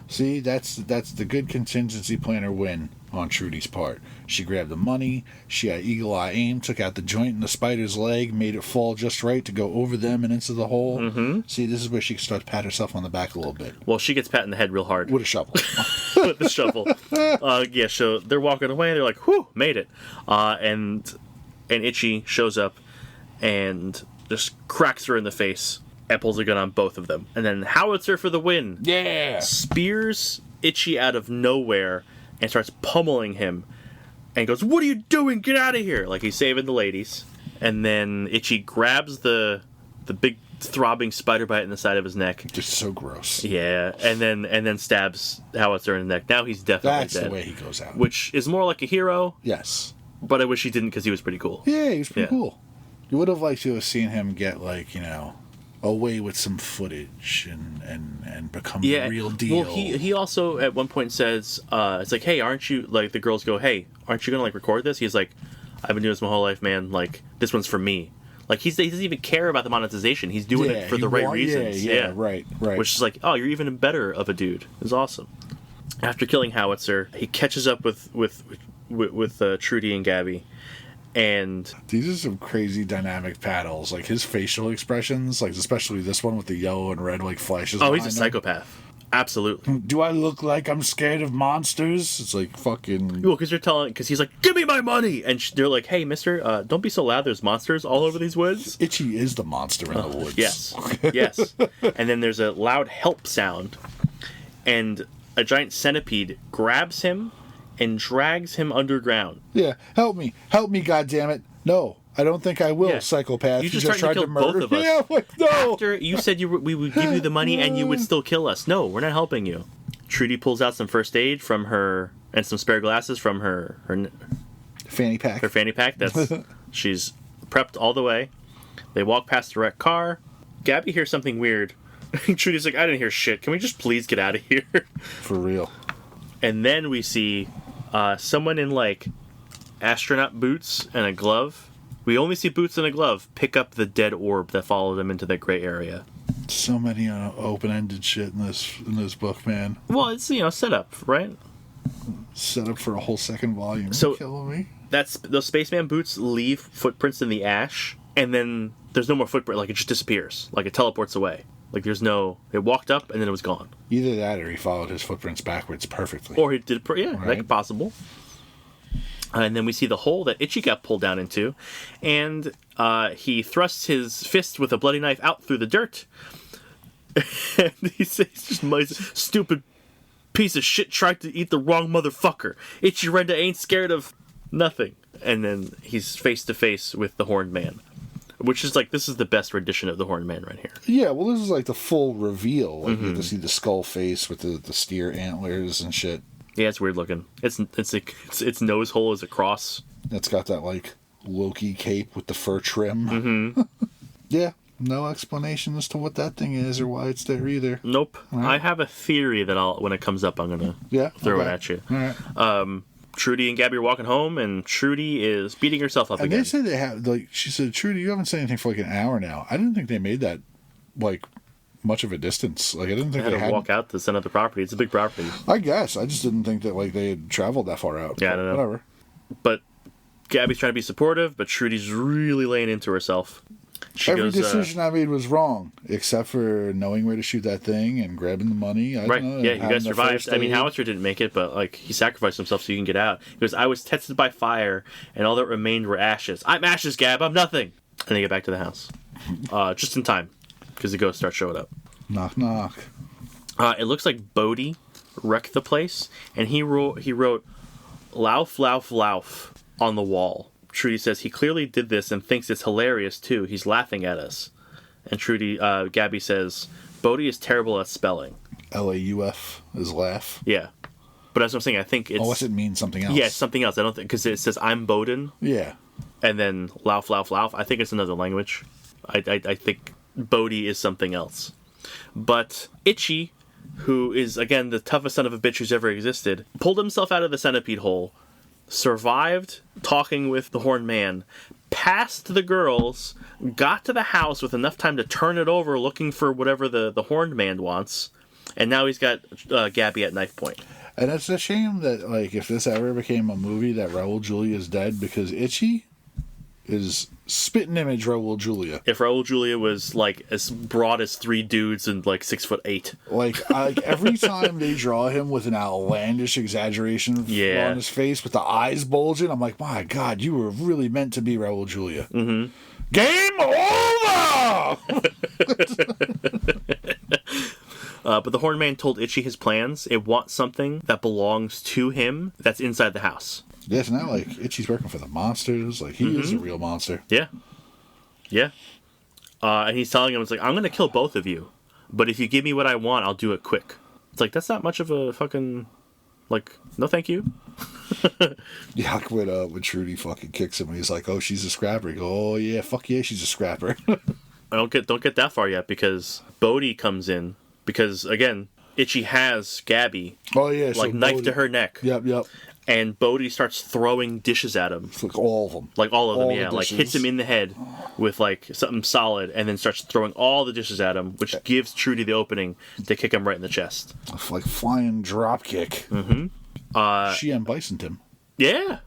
See, that's the good contingency planner win on Trudy's part. She grabbed the money, she had eagle eye aim, took out the joint in the spider's leg, made it fall just right to go over them and into the hole. Mm-hmm. See, this is where she can start to pat herself on the back a little bit. Well, she gets pat in the head real hard. With a shovel. With the shovel. Yeah, so they're walking away, they're like, whew, made it. And Itchy shows up and just cracks her in the face and pulls a gun on both of them. And then Howitzer for the win. Yeah! Spears Itchy out of nowhere and starts pummeling him. And goes, what are you doing? Get out of here! Like he's saving the ladies. And then Itchy grabs the big throbbing spider bite in the side of his neck. Just so gross. Yeah, and then stabs Howitzer in the neck. Now he's definitely That's dead. the way he goes out. Which is more like a hero. Yes. But I wish he didn't because he was pretty cool. Yeah, he was pretty cool. You would have liked to have seen him get, like, you know, away with some footage and become the real deal. Well, he also at one point says, it's like, hey, aren't you, like, the girls go, hey, aren't you going to, like, record this? He's like, I've been doing this my whole life, man. Like, this one's for me. Like, he doesn't even care about the monetization. He's doing it for the right reasons. Yeah, right. Which is like, oh, you're even better of a dude. It's awesome. After killing Howitzer, he catches up with Trudy and Gabby. And these are some crazy dynamic paddles. Like, his facial expressions, like, especially this one with the yellow and red, like, flashes. Oh, he's a psychopath. Absolutely. Do I look like I'm scared of monsters? It's like fucking... Well, because he's like, give me my money! And they're like, hey, mister, don't be so loud. There's monsters all over these woods. Itchy is the monster in the woods. Yes. Yes. And then there's a loud help sound. And a giant centipede grabs him and drags him underground. Yeah. Help me, goddammit. No. I don't think I will, psychopath. You just tried to kill murder both of us. Yeah, like, no. After you said we would give you the money and you would still kill us. No, we're not helping you. Trudy pulls out some first aid from her and some spare glasses from her fanny pack. Her fanny pack. She's prepped all the way. They walk past the wrecked car. Gabby hears something weird. Trudy's like, I didn't hear shit. Can we just please get out of here? For real. And then we see someone in, like, astronaut boots and a glove. We only see boots and a glove pick up the dead orb that followed them into that gray area. So many open-ended shit in this book, man. Well, it's set up, right? Set up for a whole second volume. So, you're killing me. Those spaceman boots leave footprints in the ash, and then there's no more footprint. Like, it just disappears. Like, it teleports away. Like, there's no... It walked up, and then it was gone. Either that, or he followed his footprints backwards perfectly. Or he did... Yeah, right? That's possible. And then we see the hole that Itchy got pulled down into, and he thrusts his fist with a bloody knife out through the dirt. And he says, just stupid piece of shit tried to eat the wrong motherfucker. Itchy Renda ain't scared of nothing. And then he's face to face with the Horned Man. Which is this is the best rendition of the Horned Man right here. Yeah, well, this is like the full reveal. Like, you get to see the skull face with the steer antlers and shit. Yeah, it's weird looking. Its nose hole is a cross. It's got that Loki cape with the fur trim. Mm-hmm. Yeah, no explanation as to what that thing is or why it's there either. Nope. Right. I have a theory that when it comes up, I'm gonna throw it at you. All right. Trudy and Gabby are walking home, and Trudy is beating herself up again. And they said they have she said, Trudy, you haven't said anything for an hour now. I didn't think they made that much of a distance. I didn't think they had to walk out to the center of the property. It's a big property. I guess. I just didn't think that they had traveled that far out. Yeah, I don't know. Whatever. But Gabby's trying to be supportive, but Trudy's really laying into herself. Every decision I made was wrong, except for knowing where to shoot that thing and grabbing the money. I don't know, yeah, you guys survived. I mean, Howitzer didn't make it, but he sacrificed himself so you can get out. He goes, I was tested by fire, and all that remained were ashes. I'm ashes, Gab. I'm nothing. And they get back to the house, just in time, because the ghosts start showing up. Knock, knock. It looks like Bodhi wrecked the place, and he wrote Lauf, Lauf, Lauf on the wall. Trudy says he clearly did this and thinks it's hilarious too. He's laughing at us. And Gabby says, Bodhi is terrible at spelling. Lauf is laugh. Yeah, but that's what I'm saying. I think it's. Unless it means something else. Yeah, it's something else. I don't think because it says I'm Bowden. Yeah. And then Lauf, Lauf, Lauf. I think it's another language. I think Bodhi is something else. But Itchy, who is again the toughest son of a bitch who's ever existed, pulled himself out of the centipede hole. Survived talking with the Horned Man, passed the girls, got to the house with enough time to turn it over looking for whatever the Horned Man wants, and now he's got Gabby at knife point. And it's a shame that, if this ever became a movie, that Raul Julia is dead, because Itchy is spitting image Raul Julia. If Raul Julia was, as broad as 3 dudes and, 6'8". Every time they draw him with an outlandish exaggeration on his face with the eyes bulging, I'm like, my God, you were really meant to be Raul Julia. Mm-hmm. Game over! But the Horned Man told Itchy his plans. It wants something that belongs to him that's inside the house. Yes, now Itchy's working for the monsters. He is a real monster. Yeah. Yeah. And he's telling him, I'm going to kill both of you. But if you give me what I want, I'll do it quick. It's that's not much of a fucking... no thank you. Yeah, when Trudy fucking kicks him, and he's like, oh, she's a scrapper. You go, oh, yeah, fuck yeah, she's a scrapper. Don't get that far yet, because Bodhi comes in. Because, again, Itchy has Gabby. Oh, yeah. So knife Bodhi, to her neck. Yep. And Bodhi starts throwing dishes at him. All of them. All of them, yeah. Hits him in the head with, something solid, and then starts throwing all the dishes at him, which gives Trudy the opening to kick him right in the chest. Flying drop kick. Mm-hmm. She unbisoned him. Yeah.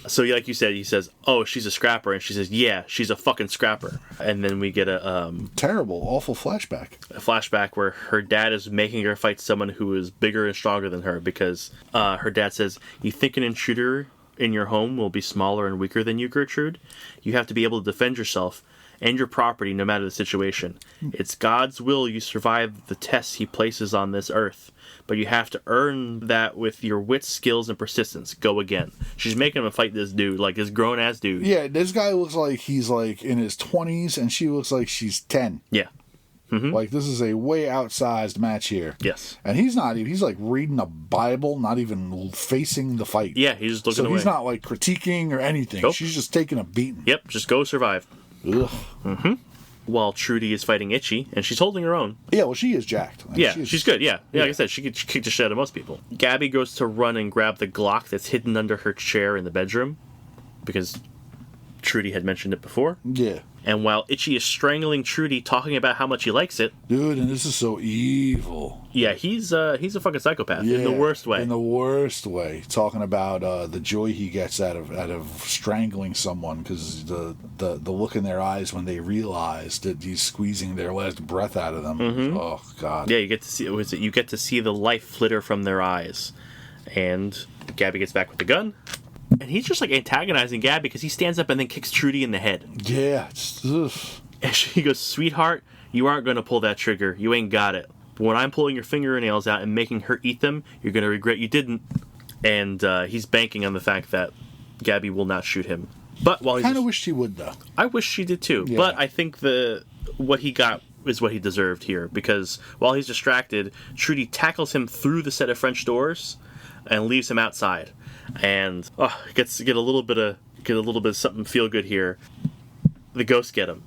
So, like you said, he says, oh, she's a scrapper. And she says, yeah, she's a fucking scrapper. And then we get a... terrible, awful flashback. A flashback where her dad is making her fight someone who is bigger and stronger than her because her dad says, you think an intruder in your home will be smaller and weaker than you, Gertrude? You have to be able to defend yourself and your property no matter the situation. It's God's will you survive the tests he places on this earth. But you have to earn that with your wits, skills, and persistence. Go again. She's making him fight this dude, this grown-ass dude. Yeah, this guy looks like he's, in his 20s, and she looks like she's 10. Yeah. Mm-hmm. This is a way outsized match here. Yes. And he's not even, he's reading a Bible, not even facing the fight. Yeah, he's just looking away. So he's not, critiquing or anything. Nope. She's just taking a beating. Yep, just go survive. Ugh. Mm-hmm. while Trudy is fighting Itchy, and she's holding her own. Yeah, well, she is jacked. She's good, yeah. Like I said, she could kick the shit out of most people. Gabby goes to run and grab the Glock that's hidden under her chair in the bedroom, because Trudy had mentioned it before. Yeah. And while Itchy is strangling Trudy, talking about how much he likes it... Dude, and this is so evil. Yeah, he's a fucking psychopath, in the worst way. In the worst way. Talking about the joy he gets out of strangling someone, because the look in their eyes when they realize that he's squeezing their last breath out of them. Mm-hmm. Oh, God. Yeah, you get to see the life flitter from their eyes. And Gabby gets back with the gun. And he's just, like, antagonizing Gabby because he stands up and then kicks Trudy in the head. Yeah. And he goes, "Sweetheart, you aren't going to pull that trigger. You ain't got it. But when I'm pulling your fingernails out and making her eat them, you're going to regret you didn't." And he's banking on the fact that Gabby will not shoot him. But while he's... I kind of wish she would, though. I wish she did, too. Yeah. But I think what he got is what he deserved here. Because while he's distracted, Trudy tackles him through the set of French doors and leaves him outside. And get a little bit of something feel good here. The ghosts get him.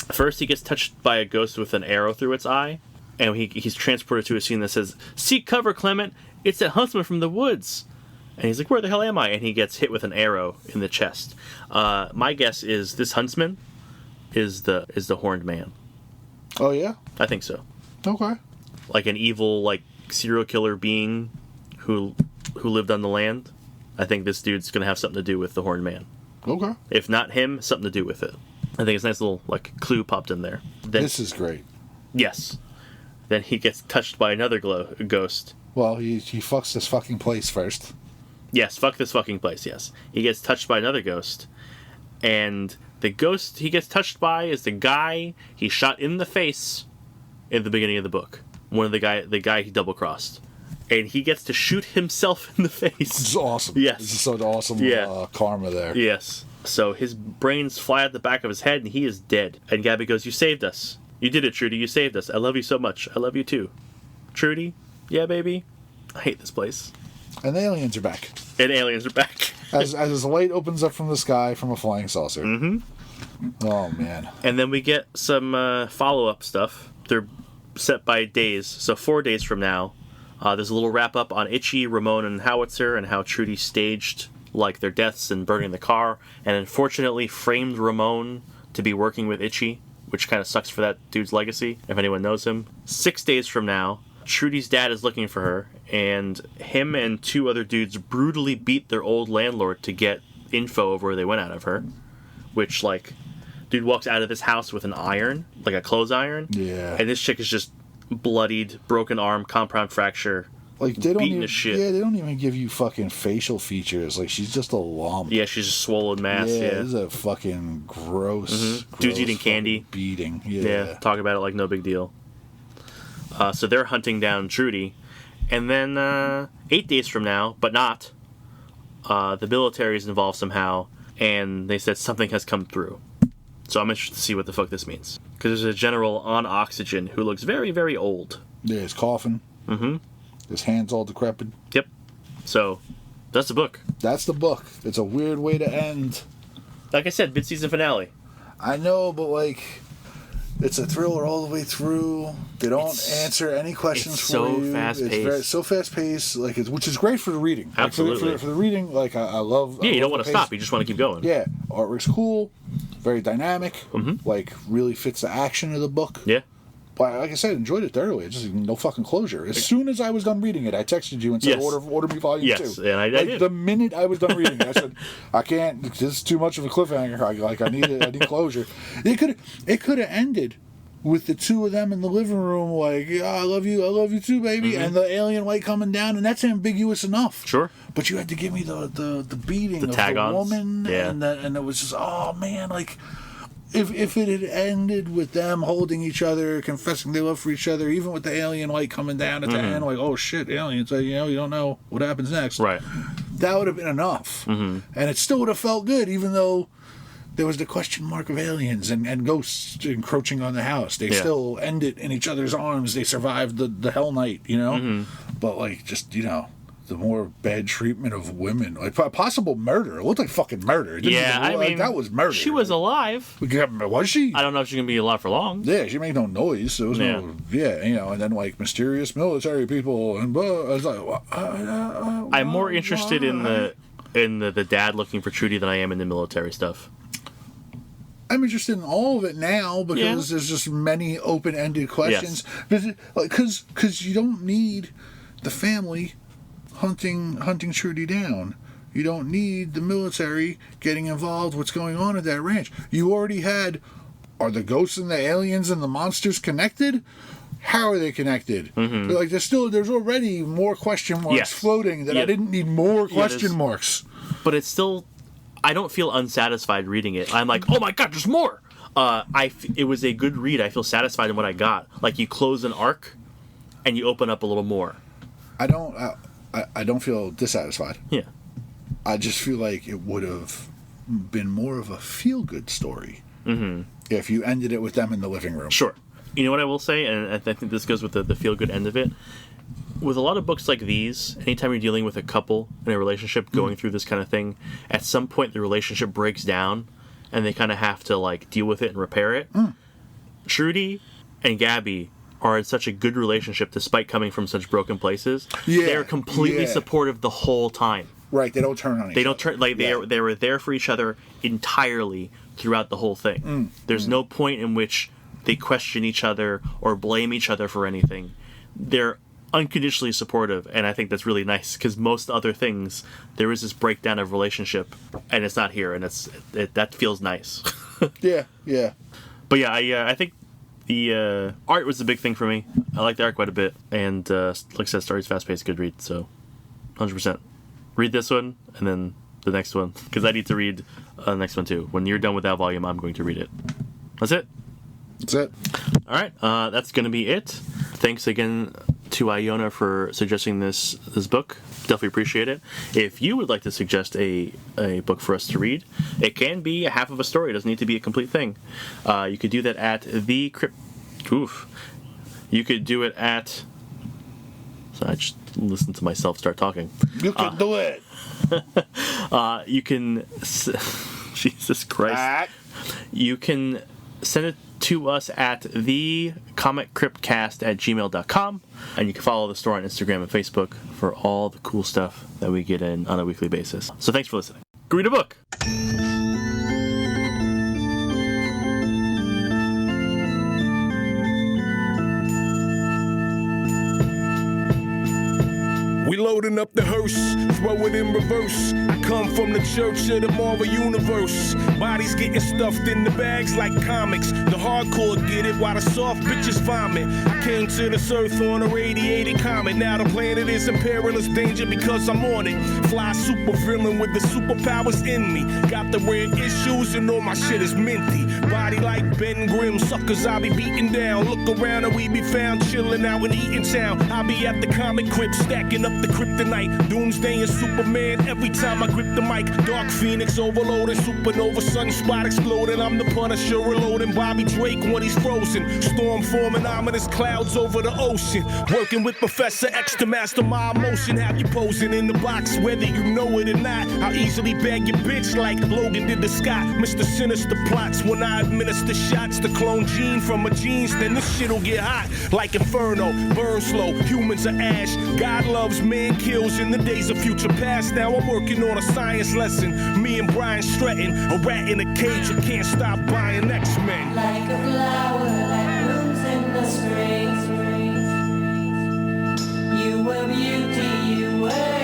First, he gets touched by a ghost with an arrow through its eye, and he's transported to a scene that says, "Seek cover, Clement. It's that huntsman from the woods." And he's like, "Where the hell am I?" And he gets hit with an arrow in the chest. My guess is this huntsman is the horned man. Oh yeah, I think so. Okay. Like an evil, like, serial killer being who lived on the land. I think this dude's going to have something to do with the Horned Man. Okay. If not him, something to do with it. I think it's a nice little, like, clue popped in there. Then, this is great. Yes. Then he gets touched by another ghost. Well, he fucks this fucking place first. Yes, fuck this fucking place, yes. He gets touched by another ghost. And the ghost he gets touched by is the guy he shot in the face in the beginning of the book. The guy he double-crossed. And he gets to shoot himself in the face. This is awesome. Yes. This is such awesome karma there. Yes. So his brains fly out the back of his head, and he is dead. And Gabby goes, "You saved us. You did it, Trudy. You saved us. I love you so much. I love you too. Trudy? Yeah, baby? I hate this place." And the aliens are back. As the light opens up from the sky from a flying saucer. Mm-hmm. Oh, man. And then we get some follow-up stuff. They're set by days. So 4 days from now, there's a little wrap-up on Itchy, Ramon, and Howitzer, and how Trudy staged, like, their deaths and burning the car, and unfortunately framed Ramon to be working with Itchy, which kind of sucks for that dude's legacy, if anyone knows him. 6 days from now, Trudy's dad is looking for her, and him and 2 other dudes brutally beat their old landlord to get info of where they went out of her, which, like, dude walks out of this house with an iron, like a clothes iron, and this chick is just bloodied, broken arm, compound fracture, like they don't beaten even, to shit. Yeah, they don't even give you fucking facial features. Like, she's just a lump. Yeah, she's just swollen mass. Yeah, this is a fucking gross. Dude's eating candy, beating. Yeah, talk about it like no big deal. So they're hunting down Trudy, and then 8 days from now, but not, the military is involved somehow, and they said something has come through. So I'm interested to see what the fuck this means. Because there's a general on oxygen who looks very, very old. Yeah, he's coughing. Mm-hmm. His hands all decrepit. Yep. So, that's the book. That's the book. It's a weird way to end. Like I said, mid-season finale. I know, but, like, it's a thriller all the way through. They don't answer any questions for you. It's fast-paced. It's so fast-paced, like, which is great for the reading. Absolutely. Like, for the reading, like, I love... Yeah, you don't want to stop. You just want to keep going. Yeah. Artwork's cool. Very dynamic. Mm-hmm. Like, really fits the action of the book. Yeah. But like I said, enjoyed it thoroughly. It's just no fucking closure. As soon as I was done reading it, I texted you and said, order me volume 2. Yes, and I did. The minute I was done reading it, I said, I can't, this is too much of a cliffhanger. I need closure. It could have ended with the 2 of them in the living room, like, yeah, I love you too, baby, and the alien light coming down, and that's ambiguous enough. Sure. But you had to give me the beating of tag-ons. the woman, and it was just, oh man, like, if it had ended with them holding each other, confessing their love for each other, even with the alien light coming down at the end, like, oh shit, aliens, you don't know what happens next. Right. That would have been enough. Mm-hmm. And it still would have felt good, even though there was the question mark of aliens and ghosts encroaching on the house. They still ended in each other's arms. They survived the Hell Night, you know? Mm-hmm. But, like, just, the more bad treatment of women, like possible murder. It looked like fucking murder. It didn't even look like that was murder. She was alive. Was she? I don't know if she's gonna be alive for long. Yeah, she made no noise. There was no. Yeah, and then like mysterious military people and blah. I was like, I'm more interested in the dad looking for Trudy than I am in the military stuff. I'm interested in all of it now because there's just many open-ended questions. Because you don't need the family hunting Trudy down. You don't need the military getting involved. What's going on at that ranch? You already had. Are the ghosts and the aliens and the monsters connected? How are they connected? Mm-hmm. Like there's already more question marks floating that I didn't need more question marks. But it's still. I don't feel unsatisfied reading it. I'm like, oh my god, there's more. It was a good read. I feel satisfied in what I got. Like you close an arc, and you open up a little more. I don't feel dissatisfied. Yeah. I just feel like it would have been more of a feel-good story if you ended it with them in the living room. Sure. You know what I will say, and I think this goes with the feel-good end of it. With a lot of books like these, anytime you're dealing with a couple in a relationship going through this kind of thing, at some point the relationship breaks down and they kind of have to like deal with it and repair it. Trudy and Gabby are in such a good relationship despite coming from such broken places. Yeah, they're completely supportive the whole time. Right, they don't turn on each other. They don't turn they were there for each other entirely throughout the whole thing. There's no point in which they question each other or blame each other for anything. They're unconditionally supportive, and I think that's really nice because most other things there is this breakdown of relationship, and it's not here, and that feels nice. yeah. But yeah, I think the art was the big thing for me. I like the art quite a bit, and like I said, story's fast-paced, good read. So, 100%. Read this one and then the next one because I need to read the next one too. When you're done with that volume, I'm going to read it. That's it. All right, that's going to be it. Thanks again to Iona for suggesting this book. Definitely appreciate it. If you would like to suggest a book for us to read, it can be a half of a story. It doesn't need to be a complete thing. You could do that at You could do it at... So I just listened to myself start talking. You can do it. You can... Jesus Christ. You can send it to us at thecomiccryptcast@gmail.com, and you can follow the store on Instagram and Facebook for all the cool stuff that we get in on a weekly basis. So thanks for listening. Go read a book. We loading up the hearse, throw it in reverse. I come from the church of the Marvel Universe. Bodies getting stuffed in the bags like comics. The hardcore get it while the soft bitches vomit. I came to this earth on a radiated comet. Now the planet is in perilous danger because I'm on it. Fly super villain with the superpowers in me. Got the rare issues and all my shit is minty. Body like Ben Grimm, suckers I be beating down. Look around and we be found chilling out in Eatontown. I be at the comic crypt stacking up the kryptonite. Doomsday and Superman every time I grip the mic. Dark Phoenix overloading, supernova sunspot exploding. I'm the Punisher reloading Bobby Drake when he's frozen. Storm forming ominous clouds over the ocean. Working with Professor X to master my emotion. Have you posing in the box whether you know it or not. I'll easily bag your bitch like Logan did to Scott. Mr. Sinister plots when I administer shots to clone Gene from a jeans. Then this shit'll get hot like Inferno. Burn slow, humans are ash. God loves man kills in the days of future past. Now I'm working on a science lesson. Me and Brian Stratton, a rat in a cage who can't stop buying X-Men. Like a flower that blooms in the spring. You were beauty, you were